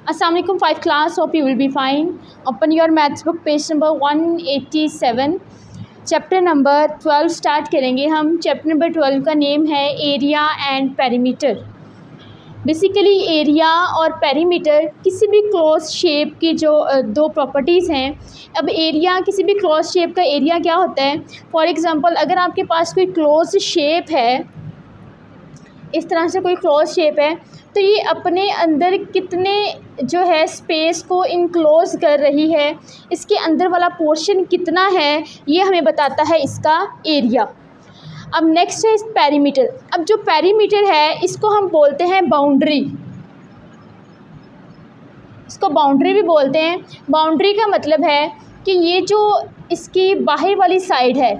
अस्सलाम वालेकुम 5th class, hope you will be fine. Open your maths book, page number 187. Chapter number 12 start करेंगे हम. Chapter number 12 का name है area and perimeter. Basically area और perimeter किसी भी क्लोज शेप की जो दो प्रॉपर्टीज़ हैं. अब एरिया, किसी भी क्लोज शेप का एरिया क्या होता है. फॉर एग्ज़ाम्पल, अगर आपके पास कोई क्लोज शेप है, इस तरह से कोई क्लोज शेप है, तो ये अपने अंदर कितने जो है स्पेस को इनक्लोज कर रही है, इसके अंदर वाला पोर्शन कितना है, ये हमें बताता है इसका एरिया. अब नेक्स्ट है पेरीमीटर. अब जो पेरीमीटर है इसको हम बोलते हैं बाउंड्री. इसको बाउंड्री भी बोलते हैं. बाउंड्री का मतलब है कि ये जो इसकी बाहर वाली साइड है,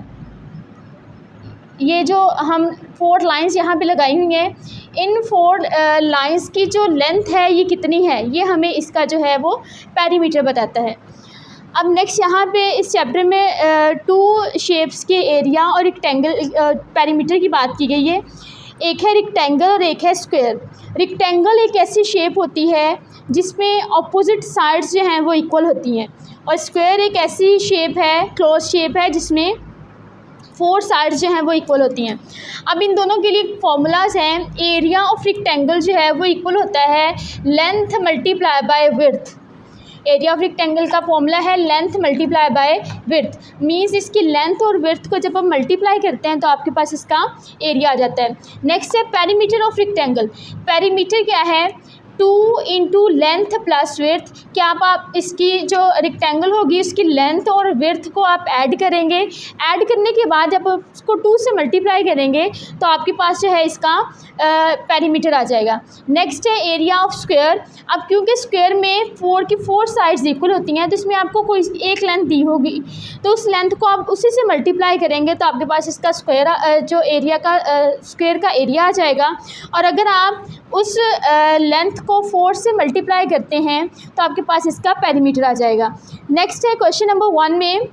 ये जो हम 4 लाइंस यहाँ पे लगाई हुई हैं, इन 4 लाइंस की जो लेंथ है ये कितनी है, ये हमें इसका जो है वो पेरीमीटर बताता है. अब नेक्स्ट यहाँ पे इस चैप्टर में 2 शेप्स के एरिया और रेक्टेंगल पेरीमीटर की बात की गई है. एक है रेक्टेंगल और एक है स्क्वायर. रेक्टेंगल एक ऐसी शेप होती है जिसमें ऑपोजिट साइड्स जो हैं वो इक्वल होती हैं, और स्क्वायर एक ऐसी शेप है, क्लोज शेप है, जिसमें 4 साइड्स जो हैं वो इक्वल होती हैं. अब इन दोनों के लिए फार्मूलाज हैं. एरिया ऑफ रेक्टेंगल जो है वो इक्वल होता है length multiply by width. Area of rectangle का फॉर्मूला है length multiply by width. Means इसकी लेंथ और विड्थ को जब हम मल्टीप्लाई करते हैं तो आपके पास इसका एरिया आ जाता है. नेक्स्ट है पेरीमीटर ऑफ रेक्टेंगल. पेरीमीटर क्या है? 2 इंटू लेंथ प्लस विड्थ. क्या आप इसकी जो रेक्टेंगल होगी उसकी लेंथ और विड्थ को आप ऐड करेंगे. ऐड करने के बाद जब आप उसको 2 से मल्टीप्लाई करेंगे तो आपके पास जो है इसका पेरीमीटर आ जाएगा. नेक्स्ट है एरिया ऑफ स्क्वायर. अब क्योंकि स्क्वायर में 4 की 4 साइड्स इक्वल होती हैं, तो इसमें आपको कोई एक लेंथ दी होगी, तो उस लेंथ को आप उसी से मल्टीप्लाई करेंगे तो आपके पास इसका स्क्वायर जो एरिया का स्क्वायर का एरिया आ जाएगा. और अगर आप उस लेंथ को 4 से मल्टीप्लाई करते हैं तो आपके पास इसका पेरीमीटर आ जाएगा. नेक्स्ट है क्वेश्चन नंबर 1 में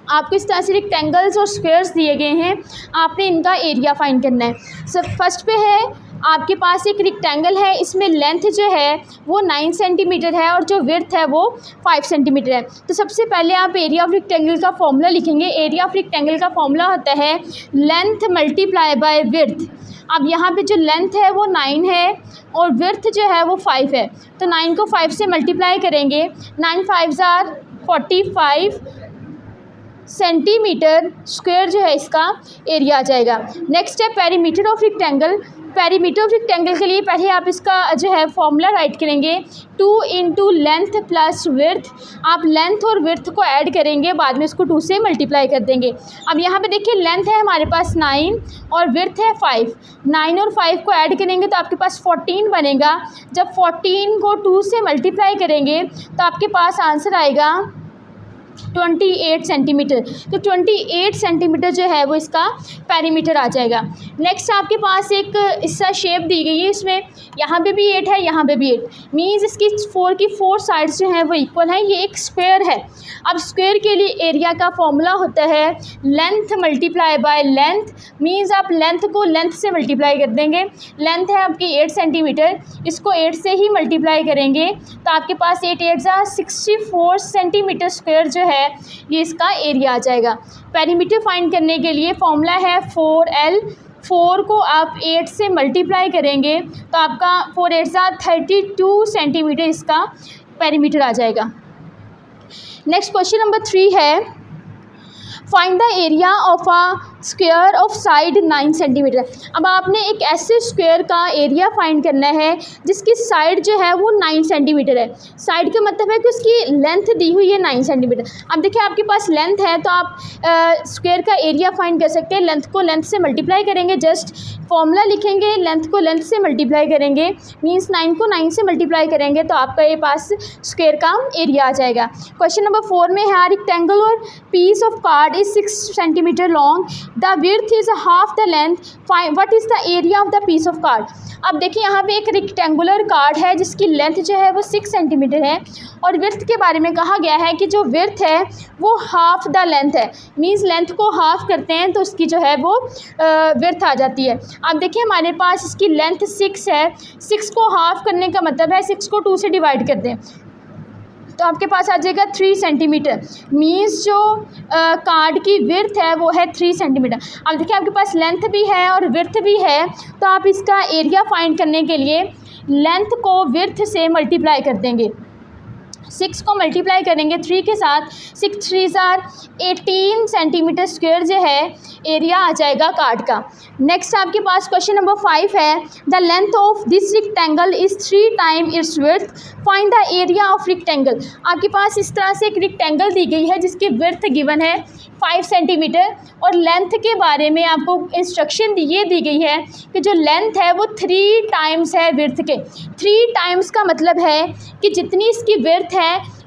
आपको इस तरह से रेक्टेंगल्स और स्क्वायर्स दिए गए हैं, आपने इनका एरिया फाइंड करना है. फर्स्ट पे है आपके पास एक रेक्टेंगल है, इसमें लेंथ जो है वो 9 सेंटीमीटर है और जो विड्थ है वो 5 सेंटीमीटर है. तो सबसे पहले आप एरिया ऑफ रेक्टेंगल का फॉर्मूला लिखेंगे. एरिया ऑफ रेक्टेंगल का फॉर्मूला होता है लेंथ मल्टीप्लाई बाय विड्थ. अब यहाँ पे जो लेंथ है वो 9 है और विड्थ जो है वो 5 है, तो 9 को 5 से मल्टीप्लाई करेंगे. 9 5 ज़ार 45 सेंटीमीटर स्क्वायर जो है इसका एरिया आ जाएगा. नेक्स्ट है perimeter of rectangle. Perimeter of rectangle के लिए पहले आप इसका जो है फॉर्मूला राइट करेंगे 2 इंटू लेंथ प्लस विड्थ. आप लेंथ और विड्थ को ऐड करेंगे, बाद में इसको 2 से मल्टीप्लाई कर देंगे. अब यहाँ पे देखिए लेंथ है हमारे पास 9 और विड्थ है 5. 9 और 5 को ऐड करेंगे तो आपके पास 14 बनेगा. जब 14 को 2 से मल्टीप्लाई करेंगे तो आपके पास आंसर आएगा 28 सेंटीमीटर. तो 28 सेंटीमीटर जो है वो इसका पेरीमीटर आ जाएगा. नेक्स्ट आपके पास एक इसका शेप दी गई है, इसमें यहाँ पे भी 8 है, यहाँ पे भी 8. मीन्स इसकी 4 की 4 साइड्स जो हैं वो इक्वल हैं. ये एक स्क्वायर है. अब स्क्वायर के लिए एरिया का फॉर्मूला होता है length multiply by length. Means आप लेंथ को लेंथ से मल्टीप्लाई कर देंगे. लेंथ है आपकी 8 सेंटीमीटर, इसको 8 से ही मल्टीप्लाई करेंगे तो आपके पास 8 8 ज़ा 64 सेंटीमीटर स्क्वायर जो है ये इसका एरिया आ जाएगा. पेरीमीटर फाइंड करने के लिए फॉर्मूला है 4L. 4 को आप 8 से मल्टीप्लाई करेंगे तो आपका 4 8 ज़ा 32 सेंटीमीटर इसका पेरीमीटर आ जाएगा. नेक्स्ट क्वेश्चन नंबर 3 है find the area of a square of side 9 centimetre. अब आपने एक ऐसे स्क्वायर का एरिया फाइंड करना है जिसकी साइड जो है वो 9 सेंटीमीटर है. साइड का मतलब है कि उसकी लेंथ दी हुई है 9 सेंटीमीटर. अब देखिए आपके पास लेंथ है तो आप स्क्वायर का एरिया फाइंड कर सकते हैं. लेंथ को लेंथ से मल्टीप्लाई करेंगे, जस्ट फॉर्मूला लिखेंगे, लेंथ को लेंथ से मल्टीप्लाई करेंगे. मीन्स 9 को 9 से मल्टीप्लाई करेंगे तो आपका ये पास स्क्वायर का एरिया आ जाएगा. क्वेश्चन नंबर 4 में है rectangular piece of card is 6 centimetre long the width is half the length, what is the area of the piece of card. अब देखिए यहाँ पे एक रेक्टेंगुलर कार्ड है जिसकी लेंथ जो है वो 6 सेंटीमीटर है और विड्थ के बारे में कहा गया है कि जो विड्थ है वो हाफ द लेंथ है, मींस लेंथ को हाफ करते हैं तो उसकी जो है वो विड्थ आ जाती है। अब देखिए हमारे पास इसकी लेंथ 6 है, 6 को हाफ करने का मतलब है 6 को 2 से डिवाइड कर दें तो आपके पास आ जाएगा 3 सेंटीमीटर, मीन्स जो कार्ड की विड्थ है वो है 3 सेंटीमीटर। अब देखिए आपके पास लेंथ भी है और विड्थ भी है तो आप इसका एरिया फाइंड करने के लिए लेंथ को विड्थ से मल्टीप्लाई कर देंगे। 6 को मल्टीप्लाई करेंगे 3 के साथ, 6 3 आर 18 सेंटीमीटर स्क्वायर जो है एरिया आ जाएगा कार्ड का। नेक्स्ट आपके पास क्वेश्चन नंबर 5 है, the length of this rectangle is 3 time it's width, find the area of rectangle. आपके पास इस तरह से एक रेक्टेंगल दी गई है जिसकी विड्थ गिवन है 5 सेंटीमीटर और लेंथ के बारे में आपको इंस्ट्रक्शन ये दी गई है कि जो लेंथ है वो 3 टाइम्स है विड्थ के। 3 टाइम्स का मतलब है कि जितनी इसकी विड्थ है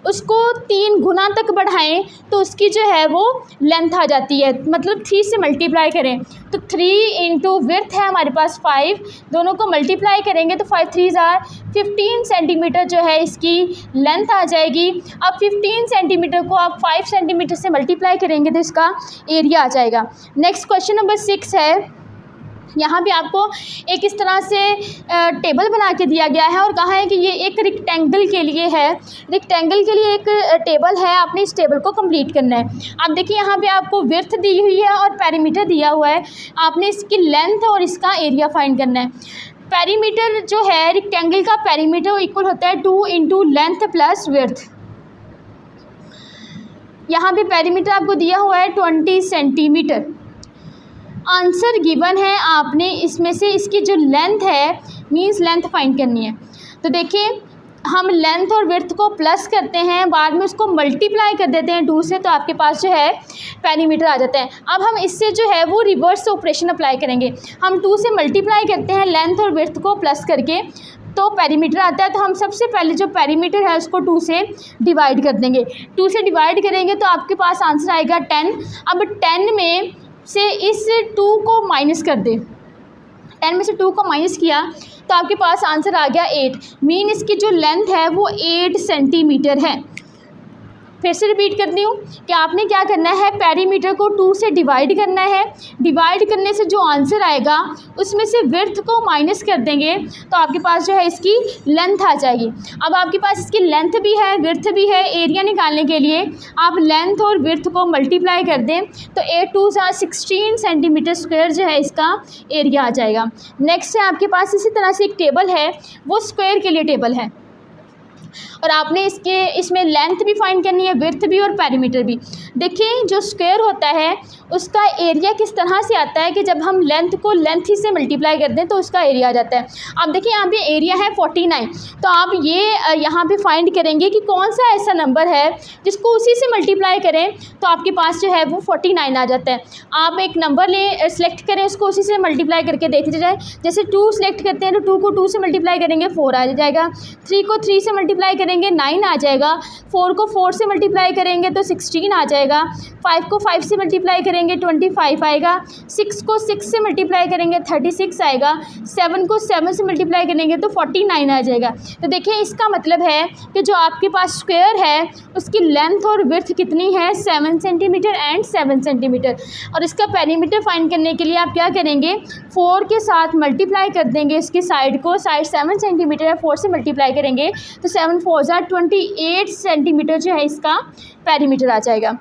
उसको 3 गुना तक बढ़ाएं तो उसकी जो है वो लेंथ आ जाती है, मतलब 3 से मल्टीप्लाई करें तो 3 इंटू विड्थ है हमारे पास 5, दोनों को मल्टीप्लाई करेंगे तो 5 3 आर 15 सेंटीमीटर जो है इसकी लेंथ आ जाएगी। अब 15 सेंटीमीटर को आप 5 सेंटीमीटर से मल्टीप्लाई करेंगे तो इसका एरिया आ जाएगा। नेक्स्ट क्वेश्चन नंबर 6 है, यहाँ भी आपको एक इस तरह से टेबल बना के दिया गया है और कहा है कि ये एक रेक्टेंगल के लिए है, रेक्टेंगल के लिए एक टेबल है, आपने इस टेबल को कंप्लीट करना है। आप देखिए यहाँ पे आपको विड्थ दी हुई है और पेरीमीटर दिया हुआ है, आपने इसकी लेंथ और इसका एरिया फाइंड करना है। पेरीमीटर जो है रेक्टेंगल का पेरीमीटर इक्वल होता है 2 इंटू लेंथ प्लस विड्थ। यहाँ पे पेरीमीटर आपको दिया हुआ है 20 सेंटीमीटर। आंसर गिवन है, आपने इसमें से इसकी जो लेंथ है मींस लेंथ फाइंड करनी है। तो देखिए हम लेंथ और विड्थ को प्लस करते हैं, बाद में उसको मल्टीप्लाई कर देते हैं 2 से तो आपके पास जो है पेरीमीटर आ जाता है। अब हम इससे जो है वो रिवर्स ऑपरेशन अप्लाई करेंगे, हम 2 से मल्टीप्लाई करते हैं लेंथ और विड्थ को प्लस करके तो पेरीमीटर आता है। तो हम सबसे पहले जो पेरीमीटर है उसको 2 से डिवाइड कर देंगे, 2 से डिवाइड करेंगे तो आपके पास आंसर आएगा 10। अब 10 में से इस 2 को माइनस कर दे, 10 में से 2 को माइनस किया तो आपके पास आंसर आ गया 8, मीन इसकी जो लेंथ है वो 8 सेंटीमीटर है। फिर से रिपीट करती हूँ कि आपने क्या करना है, पेरीमीटर को 2 से डिवाइड करना है, डिवाइड करने से जो आंसर आएगा उसमें से विड्थ को माइनस कर देंगे तो आपके पास जो है इसकी लेंथ आ जाएगी। अब आपके पास इसकी लेंथ भी है विड्थ भी है, एरिया निकालने के लिए आप लेंथ और विड्थ को मल्टीप्लाई कर दें तो 8 2 16 सेंटीमीटर स्क्वायर जो है इसका एरिया आ जाएगा। नेक्स्ट है आपके पास इसी तरह से एक टेबल है, वो स्क्वायर के लिए टेबल है और आपने इसमें लेंथ भी फाइंड करनी है, विड्थ भी और पेरीमीटर भी। देखिए जो स्क्वायर होता है उसका एरिया किस तरह से आता है कि जब हम लेंथ को लेंथ ही से मल्टीप्लाई कर दें तो उसका एरिया आ जाता है। अब देखिए यहाँ पे एरिया है 49, तो आप ये यहाँ पे फाइंड करेंगे कि कौन सा ऐसा नंबर है जिसको उसी से मल्टीप्लाई करें तो आपके पास जो है वो 49 आ जाता है। आप एक नंबर सेलेक्ट करें, उसको उसी से मल्टीप्लाई करके देखते जाए। जैसे 2 सेलेक्ट करते हैं तो 2 को 2 से मल्टीप्लाई करेंगे 4 आ जाएगा, 3 को 3 से मल्टीप्लाई करेंगे 9 आ जाएगा, 4 को 4 से मल्टीप्लाई करेंगे तो 16 आ जाएगा, 5 को 5 से मल्टीप्लाई करेंगे 25 आएगा, 6 को 6 से मल्टीप्लाई करेंगे 36 आएगा, 7 को 7 से मल्टीप्लाई करेंगे तो 49 आ जाएगा। तो देखिए इसका मतलब है कि जो आपके पास स्क्वायर है उसकी लेंथ और विड्थ कितनी है 7 सेंटीमीटर एंड 7 सेंटीमीटर। और इसका पेरीमीटर फाइंड करने के लिए आप क्या करेंगे, 4 के साथ मल्टीप्लाई कर देंगे इसकी साइड को, साइड 7 सेंटीमीटर है 4 से मल्टीप्लाई करेंगे तो 7 4 28 सेंटीमीटर जो है इसका पेरीमीटर आ जाएगा।